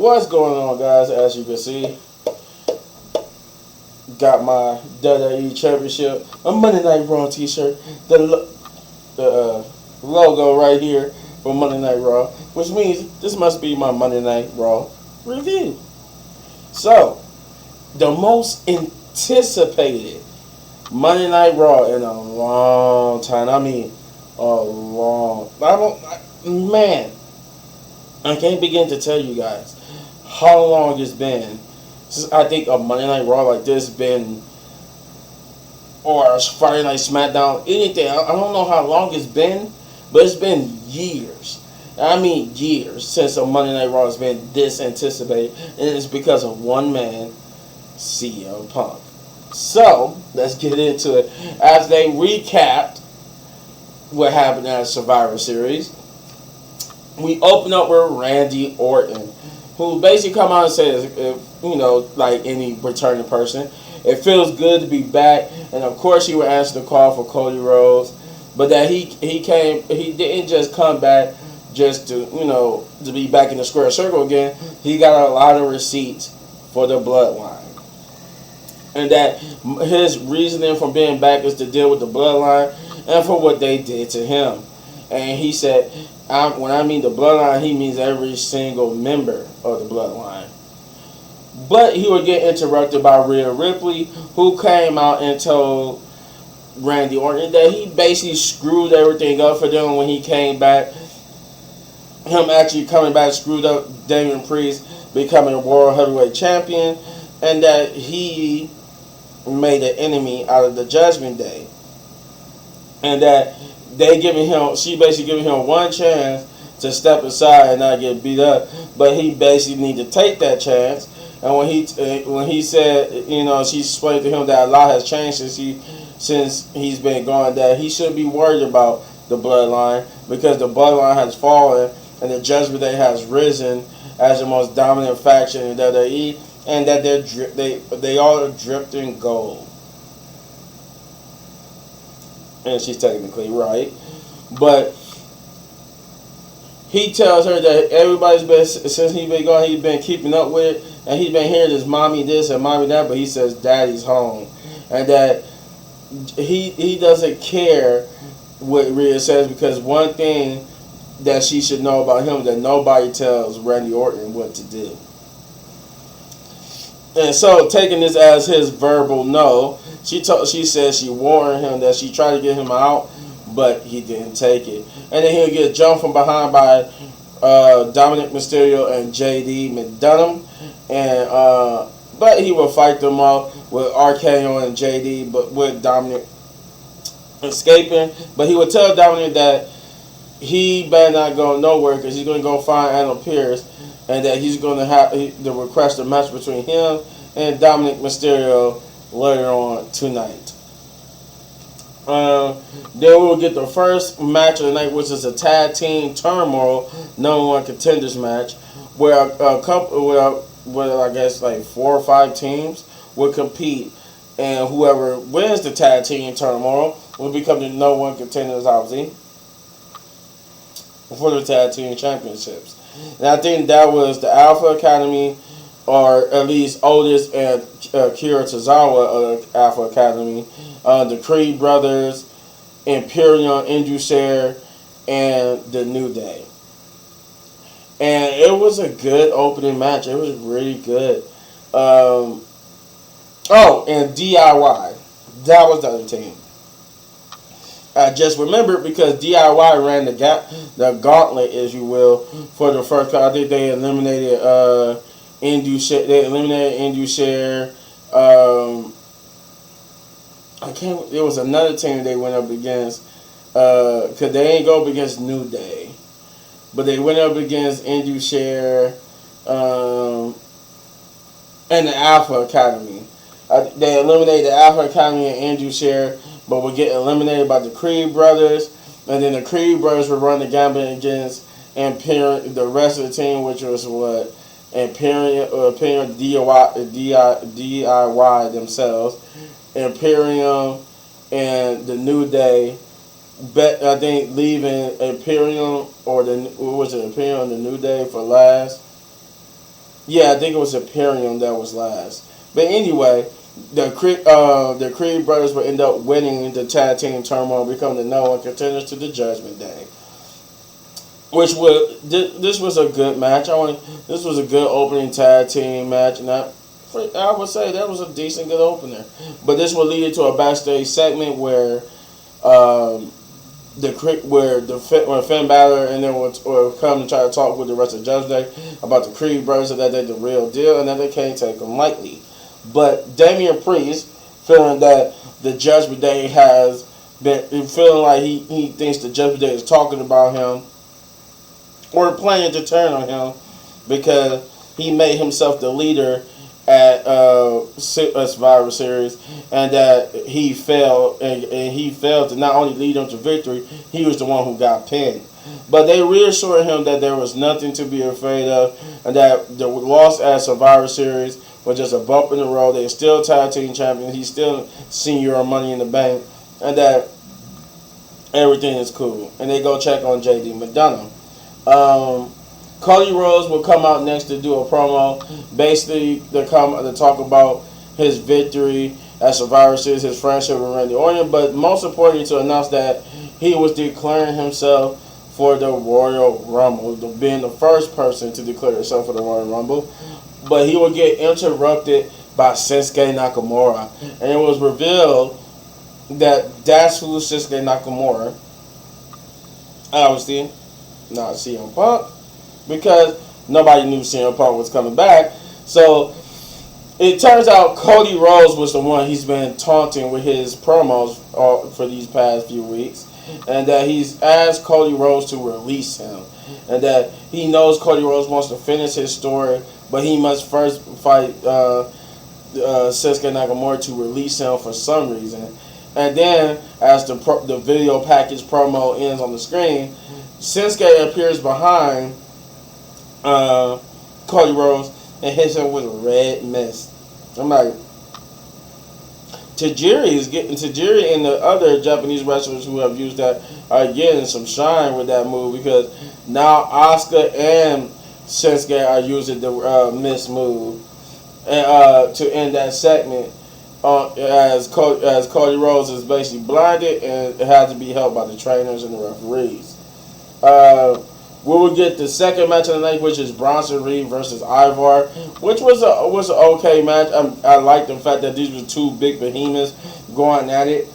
What's going on, guys? As you can see, got my WWE Championship, a Monday Night Raw t-shirt, the logo right here for Monday Night Raw, which means this must be my Monday Night Raw review. So, the most anticipated Monday Night Raw in a long time. I mean, a long. Man, I can't begin to tell you guys how long it's been since I think a Monday Night Raw like this been, or a Friday Night SmackDown, anything. I don't know how long it's been, but it's been years. I mean years since a Monday Night Raw has been this anticipated, and it's because of one man, CM Punk. So, let's get into it. As they recapped what happened at Survivor Series, we open up with Randy Orton, who basically come out and says, like any returning person, it feels good to be back. And of course, he would answer the call for Cody Rhodes, but that he didn't just come back just to to be back in the square circle again. He got a lot of receipts for the bloodline, and that his reasoning for being back is to deal with the bloodline and for what they did to him. And he said, when I mean the bloodline, he means every single member of the bloodline. But he would get interrupted by Rhea Ripley, who came out and told Randy Orton that he basically screwed everything up for them when he came back. Him actually coming back screwed up Damian Priest becoming a World Heavyweight Champion, and that he made an enemy out of the Judgment Day. And that she basically giving him one chance to step aside and not get beat up, but he basically need to take that chance. And when he said, she explained to him that a lot has changed since he's been gone, that he should be worried about the bloodline because the bloodline has fallen and the Judgment Day has risen as the most dominant faction in WWE, and that they all are dripped in gold. And she's technically right, but he tells her that everybody's been, since he's been gone, he's been keeping up with it, and he's been hearing his mommy this and mommy that, but he says daddy's home, and that he doesn't care what Rhea says, because one thing that she should know about him, that nobody tells Randy Orton what to do. And so, taking this as his verbal no, she said she warned him that she tried to get him out, but he didn't take it. And then he'll get jumped from behind by Dominic Mysterio and JD McDonough, and but he will fight them off with RKO and JD, but with Dominic escaping. But he would tell Dominic that he better not go nowhere because he's going to go find Adam Pearce, and that he's going to have to request a match between him and Dominic Mysterio later on tonight. Then we'll get the first match of the night, which is a tag team turmoil #1 contenders match, where a couple, where I guess like 4 or 5 teams will compete, and whoever wins the tag team turmoil will become the #1 contenders, obviously, for the tag team championships. And I think that was the Alpha Academy, or at least Otis and Kira Tozawa of the Alpha Academy, the Creed Brothers, Imperium, Indusher, and the New Day. And it was a good opening match. It was really good. And DIY. That was the other team. I just remembered because DIY ran the gauntlet, as you will, for the first. I think they eliminated Indusher. They eliminated Indusher. There was another team they went up against, because they ain't go up against New Day, but they went up against Indusher and the Alpha Academy. They eliminated the Alpha Academy and Indusher, but would get eliminated by the Creed Brothers, and then the Creed Brothers would run the gambit against Imperium, the rest of the team, which was what Imperium DIY themselves, Imperium, and the New Day. I think leaving Imperium Imperium and the New Day for last. Yeah, I think it was Imperium that was last. But anyway, the Creed brothers would end up winning the tag team turmoil, becoming the number one contenders to the Judgment Day. This was a good match. This was a good opening tag team match, and I would say that was a decent good opener. But this will lead into a backstage segment where um, when Finn Balor and then will come and try to talk with the rest of Judgment Day about the Creed brothers and that they're the real deal and that they can't take them lightly. But Damian Priest feeling that the Judgment Day has been feeling like he thinks the Judgment Day is talking about him or planning to turn on him because he made himself the leader at Survivor Series, and that he failed, and he failed to not only lead them to victory, he was the one who got pinned. But they reassured him that there was nothing to be afraid of, and that the loss at Survivor Series was just a bump in the road. They're still tag team champions. He's still senior Money in the Bank, and that everything is cool. And they go check on JD McDonough. Cody Rhodes will come out next to do a promo, basically to talk about his victory at Survivor Series, his friendship with Randy Orton, but most importantly to announce that he was declaring himself for the Royal Rumble, being the first person to declare himself for the Royal Rumble. But he will get interrupted by Shinsuke Nakamura, and it was revealed that that's who Shinsuke Nakamura, obviously not CM Punk, because nobody knew CM Punk was coming back. So it turns out Cody Rhodes was the one he's been taunting with his promos for these past few weeks, and that he's asked Cody Rhodes to release him, and that he knows Cody Rhodes wants to finish his story, but he must first fight Shinsuke Nakamura to release him for some reason. And then, as the video package promo ends on the screen, Shinsuke appears behind Cody Rhodes and hits him with a red mist. I'm like, Tajiri and the other Japanese wrestlers who have used that are getting some shine with that move, because now Asuka and Shinsuke are using the mist move and to end that segment. As Cody Rhodes is basically blinded and it had to be held by the trainers and the referees. We will get the second match of the night, which is Bronson Reed versus Ivar, which was an okay match. I like the fact that these were two big behemoths going at it,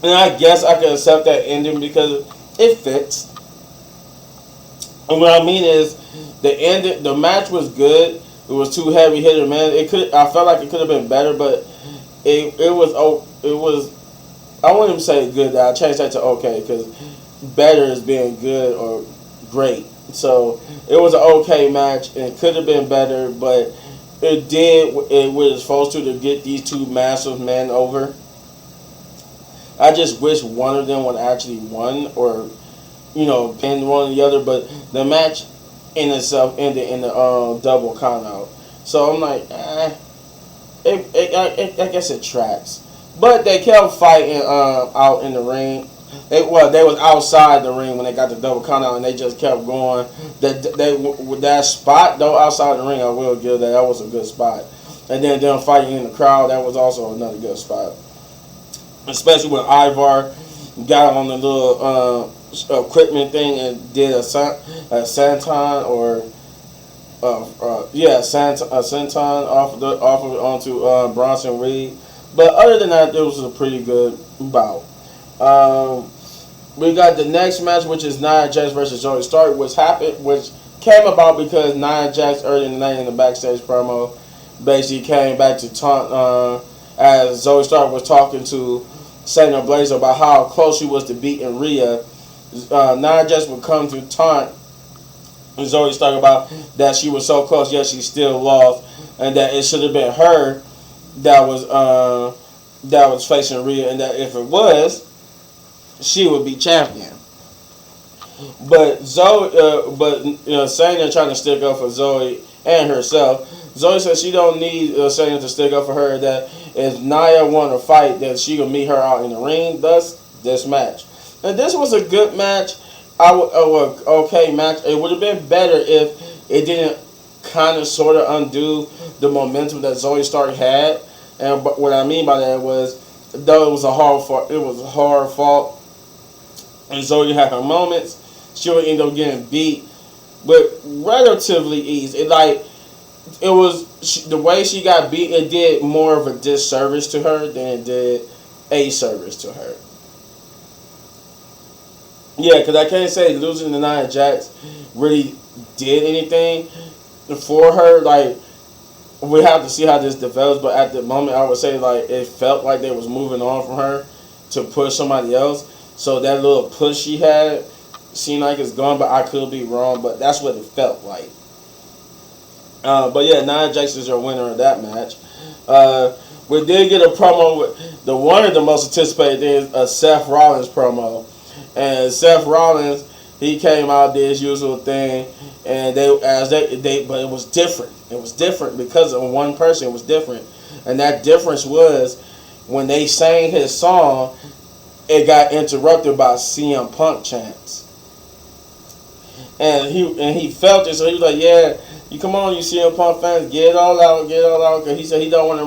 and I guess I can accept that ending because it fits. And what I mean is, the match was good. It was too heavy hitter, man. I felt like it could have been better, but it was. I wouldn't even say good. I changed that to okay because better is being good or great. So it was an okay match. It could have been better, but it did what it was supposed to get these two massive men over. I just wish one of them would actually won or pin one or the other. But the match in itself ended in the double count out. So I'm like, I guess it tracks. But they kept fighting out in the ring. They was outside the ring when they got the double count out, and they just kept going. That spot though outside the ring, I will give that was a good spot. And then them fighting in the crowd, that was also another good spot. Especially when Ivar got on the little equipment thing and did a senton or senton off of onto Bronson Reed. But other than that, it was a pretty good bout. We got the next match, which is Nia Jax versus Zoe Stark, which came about because Nia Jax early in the night in the backstage promo basically came back to taunt as Zoe Stark was talking to Shayna Baszler about how close she was to beating Rhea. Nia Jax would come to taunt Zoe Stark about that she was so close, yet she still lost, and that it should have been her that was facing Rhea, and that if it was, she would be champion. But Shayna trying to stick up for Zoe and herself. Zoe says she don't need Shayna to stick up for her. That if Nia want to fight, that she will meet her out in the ring. Thus, this match. And this was a good match. Okay match. It would have been better if it didn't kind of sort of undo the momentum that Zoe Stark had. And but what I mean by that was, though it was a hard fought, and Zoe had her moments, she would end up getting beat with relatively ease. The way she got beat. It did more of a disservice to her than it did a service to her. Yeah, because I can't say losing to Nia Jax really did anything for her. Like, we have to see how this develops, but at the moment, I would say like it felt like they was moving on from her to push somebody else. So that little push she had seemed like it's gone, but I could be wrong. But that's what it felt like. But yeah, Nia Jax is your winner of that match. We did get a promo with one of the most anticipated things, a Seth Rollins promo. And Seth Rollins, he came out, did his usual thing, and but it was different. It was different because of one person. It was different, and that difference was when they sang his song, it got interrupted by CM Punk chants, and he felt it. So he was like, "Yeah, you come on, you CM Punk fans, get it all out, get it all out." Because he said he don't want to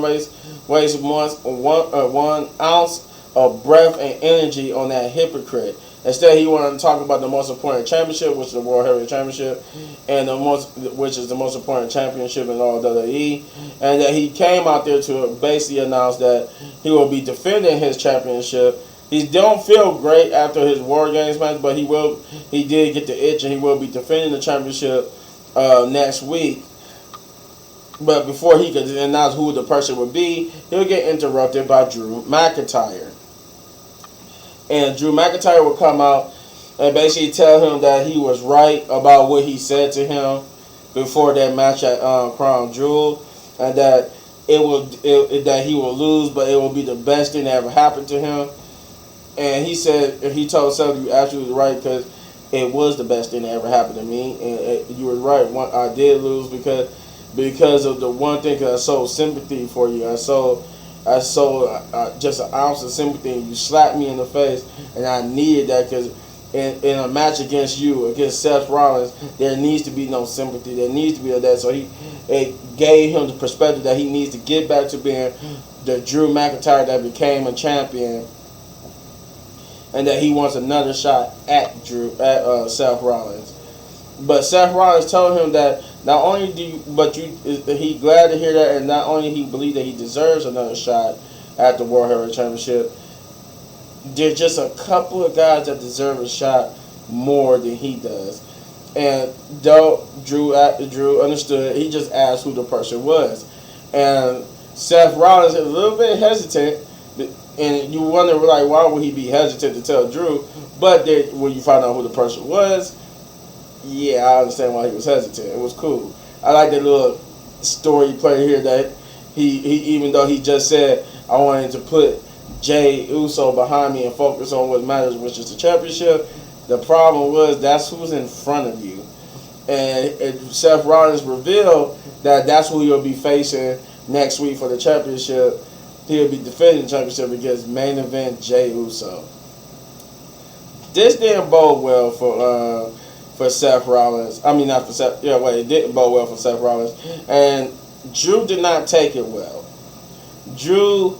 waste one ounce of breath and energy on that hypocrite. Instead, he wanted to talk about the most important championship, which is the World Heavyweight Championship, and which is the most important championship in all WWE. And that he came out there to basically announce that he will be defending his championship. He don't feel great after his War Games match, but he did get the itch, and he will be defending the championship next week. But before he could announce who the person would be, he'll get interrupted by Drew McIntyre. And Drew McIntyre would come out and basically tell him that he was right about what he said to him before that match at Crown Jewel, and that that he will lose, but it will be the best thing that ever happened to him. And he told Seth, "You absolutely right, because it was the best thing that ever happened to me, and you were right. I did lose because of the one thing, because I showed sympathy for you. I saw just an ounce of sympathy, and you slapped me in the face, and I needed that, because in a match against Seth Rollins, there needs to be no sympathy. There needs to be that." So it gave him the perspective that he needs to get back to being the Drew McIntyre that became a champion, and that he wants another shot at Seth Rollins. But Seth Rollins told him that not only he glad to hear that, and not only he believed that he deserves another shot at the World Heavyweight Championship, there's just a couple of guys that deserve a shot more than he does. And though Drew understood, he just asked who the person was. And Seth Rollins is a little bit hesitant, and you wonder, like, why would he be hesitant to tell Drew? But then when you find out who the person was, yeah, I understand why he was hesitant. It was cool. I like that little story play here that he even though he just said, "I wanted to put Jey Uso behind me and focus on what matters, which is the championship," the problem was that's who's in front of you. And Seth Rollins revealed that that's who he'll be facing next week for the championship. He'll be defending the championship against main event Jey Uso. This didn't bode well for Seth Rollins. I mean, not for Seth. Yeah, wait, it didn't bode well for Seth Rollins. And Drew did not take it well. Drew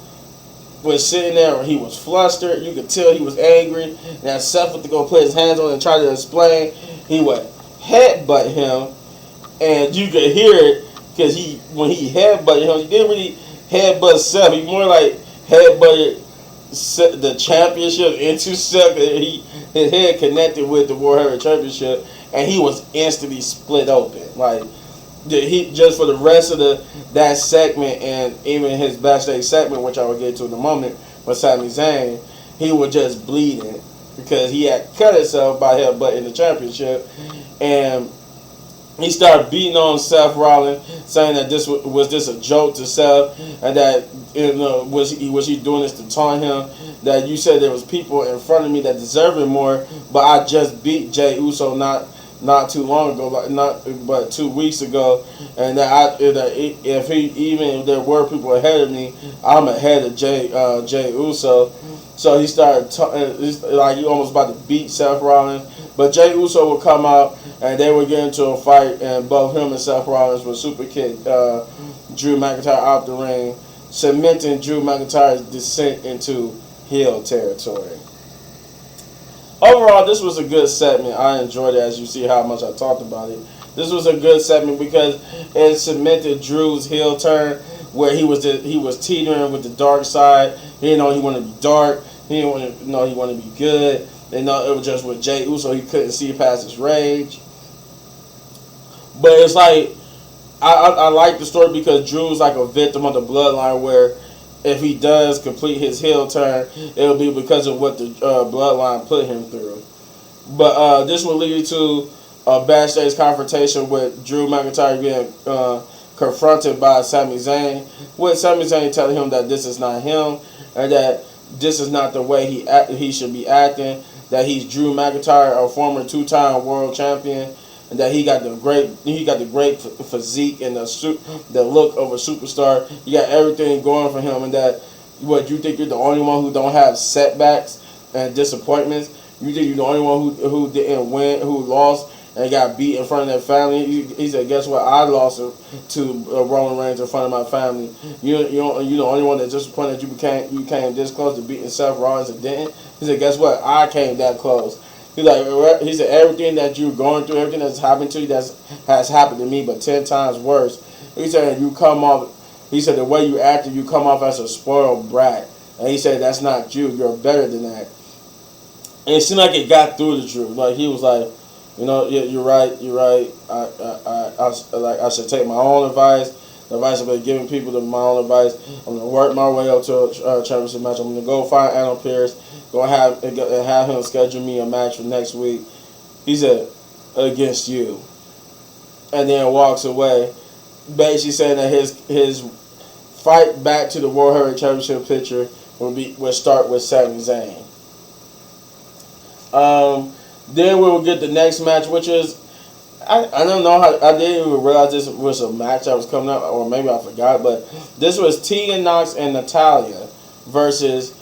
was sitting there, he was flustered. You could tell he was angry. And Seth went to go put his hands on and try to explain. He would headbutt him, and you could hear it because when he headbutted him, he didn't really headbutt Seth. He more like headbutted the championship into Seth. His head connected with the World Heavyweight Championship, and he was instantly split open. Like, he just for the rest of that segment, and even his backstage segment, which I will get to in a moment, with Sami Zayn, he was just bleeding because he had cut himself by headbutting the championship, and he started beating on Seth Rollins, saying that this was a joke to Seth, and that was he doing this to taunt him? That you said there was people in front of me that deserved it more, but I just beat Jey Uso not too long ago, but 2 weeks ago, and that if there were people ahead of me, I'm ahead of Jey Uso. So he started like he almost about to beat Seth Rollins, but Jey Uso would come out and they would get into a fight, and both him and Seth Rollins would super kick Drew McIntyre out the ring, cementing Drew McIntyre's descent into heel territory. Overall, this was a good segment. I enjoyed it, as you see how much I talked about it. This was a good segment because it cemented Drew's heel turn, where he was teetering with the dark side. He didn't know he wanted to be dark. He didn't want to know he wanted to be good. They know it was just with Jey Uso. He couldn't see past his rage. But it's like I like the story because Drew's like a victim of the bloodline, where if he does complete his heel turn, it'll be because of what the bloodline put him through. But this will lead to a backstage confrontation with Drew McIntyre being confronted by Sami Zayn, with Sami Zayn telling him that this is not him, and that this is not the way he should be acting, that he's Drew McIntyre, a former 2-time world champion, and that he got the great physique and the look of a superstar. He got everything going for him, and that what you think you're the only one who don't have setbacks and disappointments. You think you're the only one who didn't win, who lost and got beat in front of their family. He said, "Guess what? I lost to Roman Reigns in front of my family. You're the only one that's disappointed you came this close to beating Seth Rollins and didn't." He said, "Guess what? I came that close." He said, "Everything that you're going through, everything that's happened to you, has happened to me, but 10 times worse." He said, "You come off." He said, "The way you acted, you come off as a spoiled brat." And he said, "That's not you. You're better than that." And it seemed like it got through to Drew. Like he was like, "Yeah, you're right. I should take my own advice. The advice I've been giving people to my own advice. I'm gonna work my way up to a championship match. I'm gonna go find Adam Pearce. Gonna have him schedule me a match for next week." He said, "Against you," and then walks away, basically saying that his fight back to the World Heavyweight Championship picture would start with Sami Zayn. Then we will get the next match, which is I don't know how I didn't even realize this was a match that was coming up, or maybe I forgot. But this was Tegan Nox and Natalya versus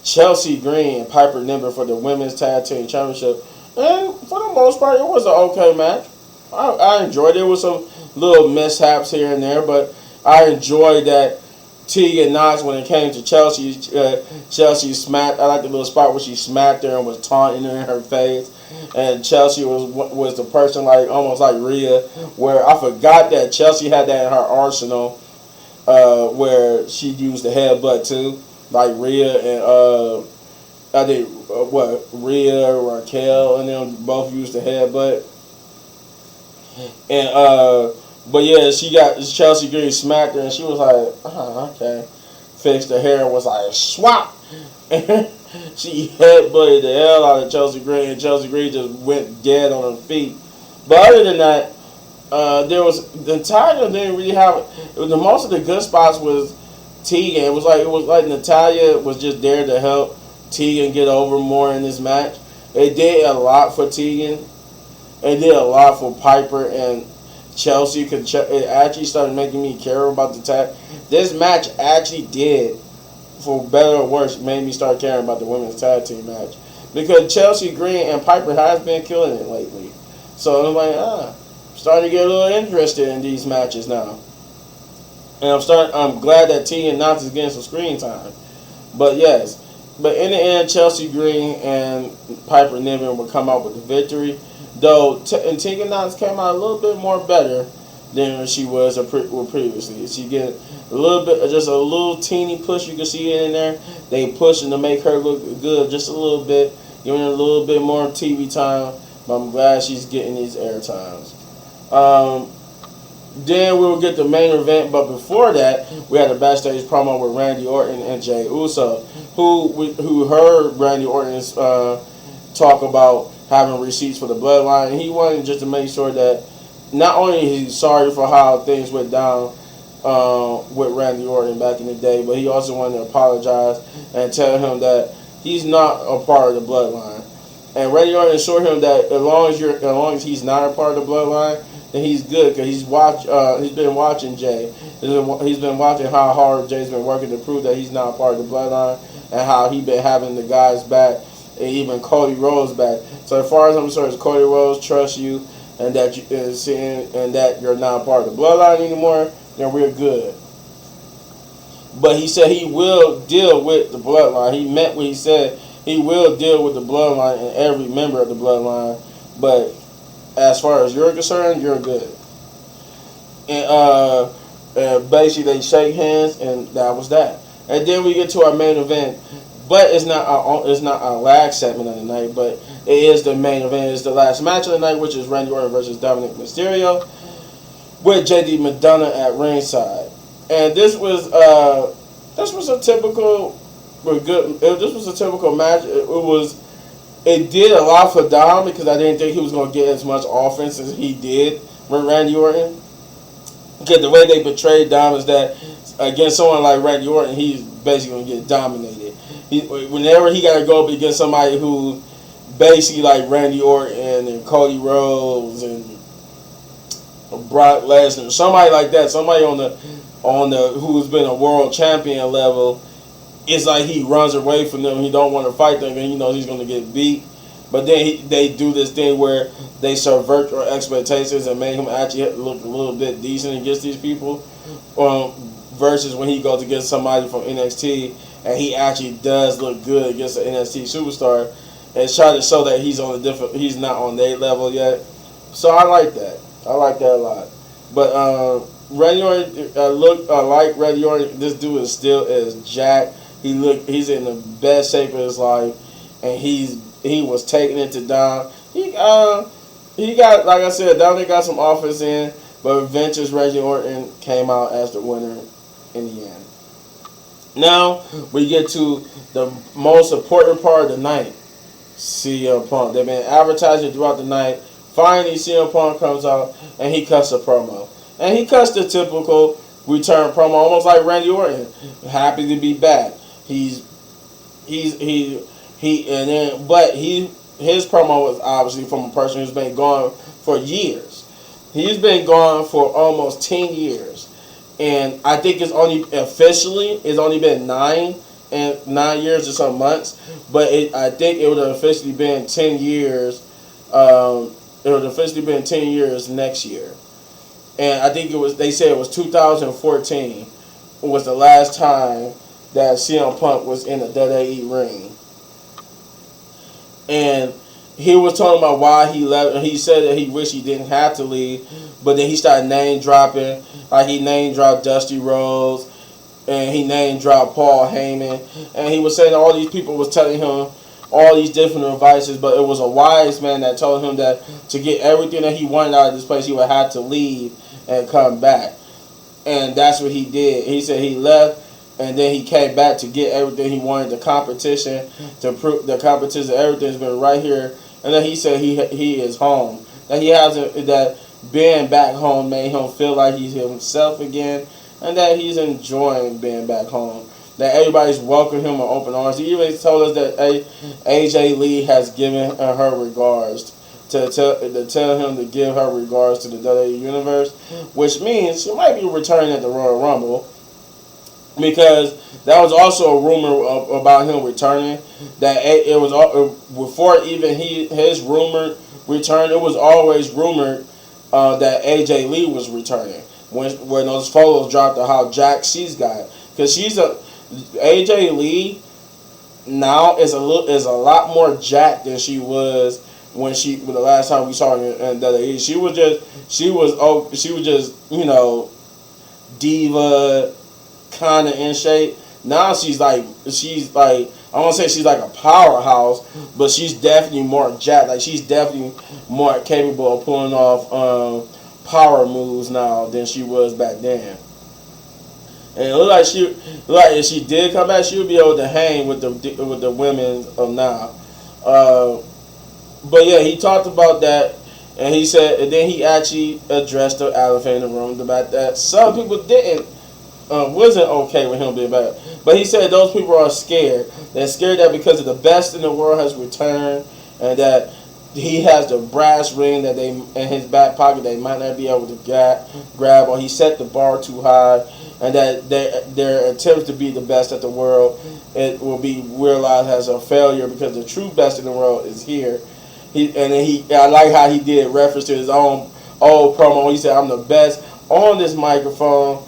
Chelsea Green and Piper Niven for the Women's Tag Team Championship. And for the most part, it was an okay match. I enjoyed it. There was some little mishaps here and there, but I enjoyed that Tegan Nox, when it came to Chelsea, Chelsea smacked. I like the little spot where she smacked her and was taunting her in her face. And Chelsea was the person, like almost like Rhea, where I forgot that Chelsea had that in her arsenal, where she used the headbutt too, like Rhea and I think Rhea, Raquel, and them both used the headbutt. And but yeah, Chelsea Green smacked her, and she was like, "Oh, okay." Fixed her hair and was like, "Swap." And she headbutted the hell out of Chelsea Green, and Chelsea Green just went dead on her feet. But other than that, the Natalya didn't really have the most of the good spots was Tegan. It was like Natalya was just there to help Tegan get over more in this match. It did a lot for Tegan. It did a lot for Piper and Chelsea, because it actually started making me care about the tag. This match actually did, for better or worse, made me start caring about the women's tag team match, because Chelsea Green and Piper has been killing it lately. So I'm like, starting to get a little interested in these matches now. And I'm glad that Tegan Nox is getting some screen time. But yes, but in the end, Chelsea Green and Piper Niven would come out with the victory. Though Tegan Nox came out a little bit more better than she was previously. She get a little bit, just a little teeny push. You can see it in there. They pushing to make her look good just a little bit, giving her a little bit more TV time. But I'm glad she's getting these air times. Then we will get the main event, but before that, we had a backstage promo with Randy Orton and Jey Uso, who heard Randy Orton talk about having receipts for the bloodline, and he wanted just to make sure that not only he's sorry for how things went down with Randy Orton back in the day, but he also wanted to apologize and tell him that he's not a part of the bloodline. And Randy Orton assured him that as long as he's not a part of the bloodline, then he's good, because he's been watching Jey. He's been watching how hard Jey's been working to prove that he's not a part of the bloodline, and how he's been having the guys back, and even Cody Rhodes back. So as far as I'm concerned, Cody Rhodes trusts you, and that and that you're not part of the bloodline anymore, then we're good. But he said he will deal with the bloodline. He meant what he said. He will deal with the bloodline and every member of the bloodline. But as far as you're concerned, you're good. And basically they shake hands, and that was that. And then we get to our main event. But it's not our last segment of the night, but it is the main event. It's the last match of the night, which is Randy Orton versus Dominic Mysterio with JD McDonough at ringside. And this was a typical match. It did a lot for Dom because I didn't think he was going to get as much offense as he did with Randy Orton. Because the way they portrayed Dom is that against someone like Randy Orton, he's basically going to get dominated. Whenever he got to go up against somebody who basically like Randy Orton and Cody Rhodes and Brock Lesnar, somebody like that, somebody on the who's been a world champion level, it's like he runs away from them. He don't want to fight them, and he knows he's going to get beat. But then they do this thing where they subvert your expectations and make him actually look a little bit decent against these people. Versus when he goes against somebody from NXT and he actually does look good against an NXT superstar, and try to show that he's not on their level yet. So I like that. I like that a lot. But Randy Orton, like Randy Orton, this dude is still as jacked. He's in the best shape of his life, and he was taking it to Dom. He got, like I said, Dominic got some offense in, but Venture's Randy Orton came out as the winner in the end. Now we get to the most important part of the night, CM Punk. They've been advertising throughout the night. Finally, CM Punk comes out and he cuts a promo, and he cuts the typical return promo, almost like Randy Orton, happy to be back. His promo was obviously from a person who's been gone for years. He's been gone for almost 10 years. And I think it's only been 9 years or some months. But I think it would have officially been 10 years. It would have officially been 10 years next year. And I think they said it was 2014 was the last time that CM Punk was in a WWE ring. And he was talking about why he left. And he said that he wished he didn't have to leave. But then he started name dropping. Like he name dropped Dusty Rhodes. And he name dropped Paul Heyman. And he was saying all these people was telling him all these different advices. But it was a wise man that told him that to get everything that he wanted out of this place, he would have to leave and come back. And that's what he did. He said he left. And then he came back to get everything he wanted. The competition, to prove the competition, everything's been right here. And then he said he is home. That being back home made him feel like he's himself again, and that he's enjoying being back home. That everybody's welcoming him with open arms. He even told us that AJ Lee has given her regards to tell him to give her regards to the WWE Universe, which means she might be returning at the Royal Rumble. Because that was also a rumor about him returning. That it was before even his rumored return. It was always rumored that AJ Lee was returning. When those photos dropped of how jacked she's got, because AJ Lee now is a lot more jacked than she was when the last time we saw her in WWE. She was just diva, kind of in shape. Now she's like I won't say she's like a powerhouse, but she's definitely more jacked. Like she's definitely more capable of pulling off power moves now than she was back then. And it looked like if she did come back, she would be able to hang with the women of now. But yeah, he talked about that, and he said, and then he actually addressed the elephant in the room about that some people wasn't okay with him being back. But he said those people are scared. They're scared that because of the best in the world has returned, and that he has the brass ring that they in his back pocket they might not be able to grab, or he set the bar too high, and that their attempts to be the best at the world, it will be realized as a failure because the true best in the world is here. I like how he did reference to his own old promo. He said, "I'm the best on this microphone.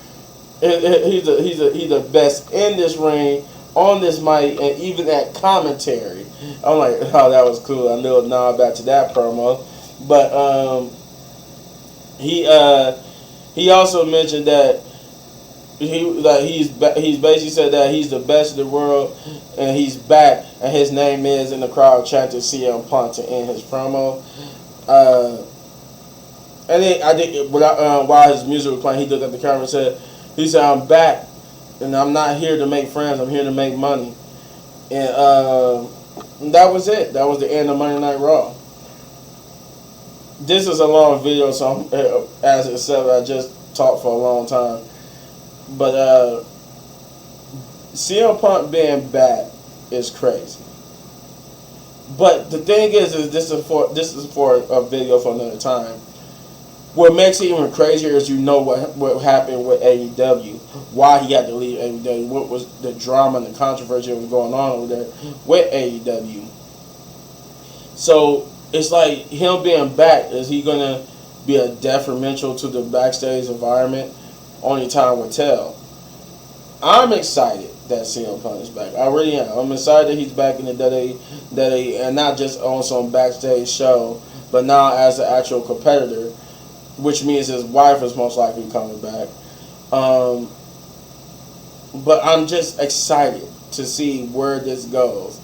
He's the best in this ring, on this mic, and even at commentary." I'm like, oh, that was cool. I knew a nod back to that promo, but he also mentioned that he's basically said that he's the best in the world, and he's back, and his name is, in the crowd chanted CM Punk to end his promo. And then I think while his music was playing, he looked at the camera and said, "I'm back, and I'm not here to make friends. I'm here to make money." And that was it. That was the end of Monday Night Raw. This is a long video, so as it said, I just talked for a long time. But CM Punk being back is crazy. But the thing is this is for a video for another time. What makes it even crazier is what happened with AEW, why he had to leave AEW, what was the drama and the controversy that was going on over there with AEW. So it's like him being back, is he gonna be a detrimental to the backstage environment? Only time will tell. I'm excited that CM Punk is back. I really am. I'm excited that he's back in the WWE, and not just on some backstage show, but now as an actual competitor, which means his wife is most likely coming back. But I'm just excited to see where this goes.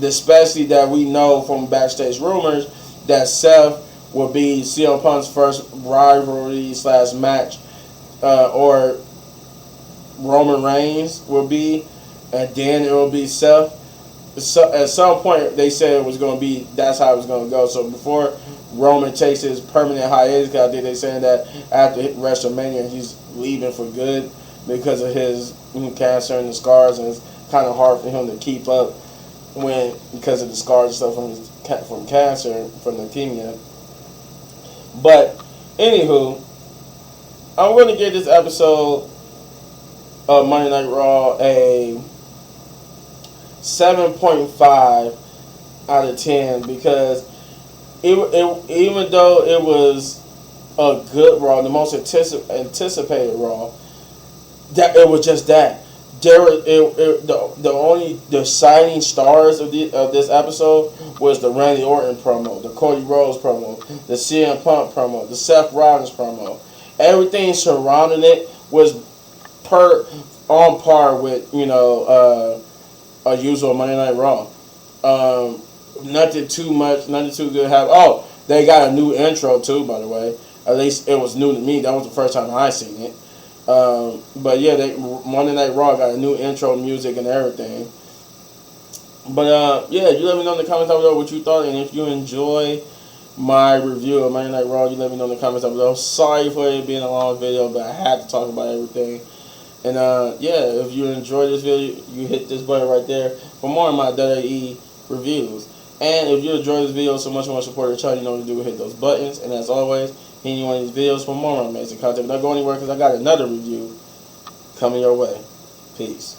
Especially that we know from backstage rumors that Seth will be CM Punk's first rivalry / match, or Roman Reigns will be, and then it will be Seth. So at some point they said it was going to be, that's how it was going to go. So before Roman takes his permanent hiatus, because I think they're saying that after WrestleMania he's leaving for good because of his cancer and the scars, and it's kind of hard for him to keep up because of the scars and stuff from cancer, from leukemia. But anywho, I'm going to give this episode of Monday Night Raw a 7.5 out of 10, because even though it was a good Raw, the most anticipated Raw, that it was just that. The shining stars of this episode was the Randy Orton promo, the Cody Rhodes promo, the CM Punk promo, the Seth Rollins promo. Everything surrounding it was on par with a usual Monday Night Raw. Nothing too much, nothing too good. They got a new intro too, by the way. At least it was new to me. That was the first time I seen it. But yeah, Monday Night Raw got a new intro music and everything. But yeah, you let me know in the comments down below what you thought, and if you enjoy my review of Monday Night Raw, you let me know in the comments down below. Sorry for it being a long video, but I had to talk about everything. And yeah, if you enjoyed this video, you hit this button right there for more of my WWE reviews. And if you enjoyed this video so much and want to support the channel, you know what to do, hit those buttons. And as always, hit any one of these videos for more amazing content. Don't go anywhere, because I got another review coming your way. Peace.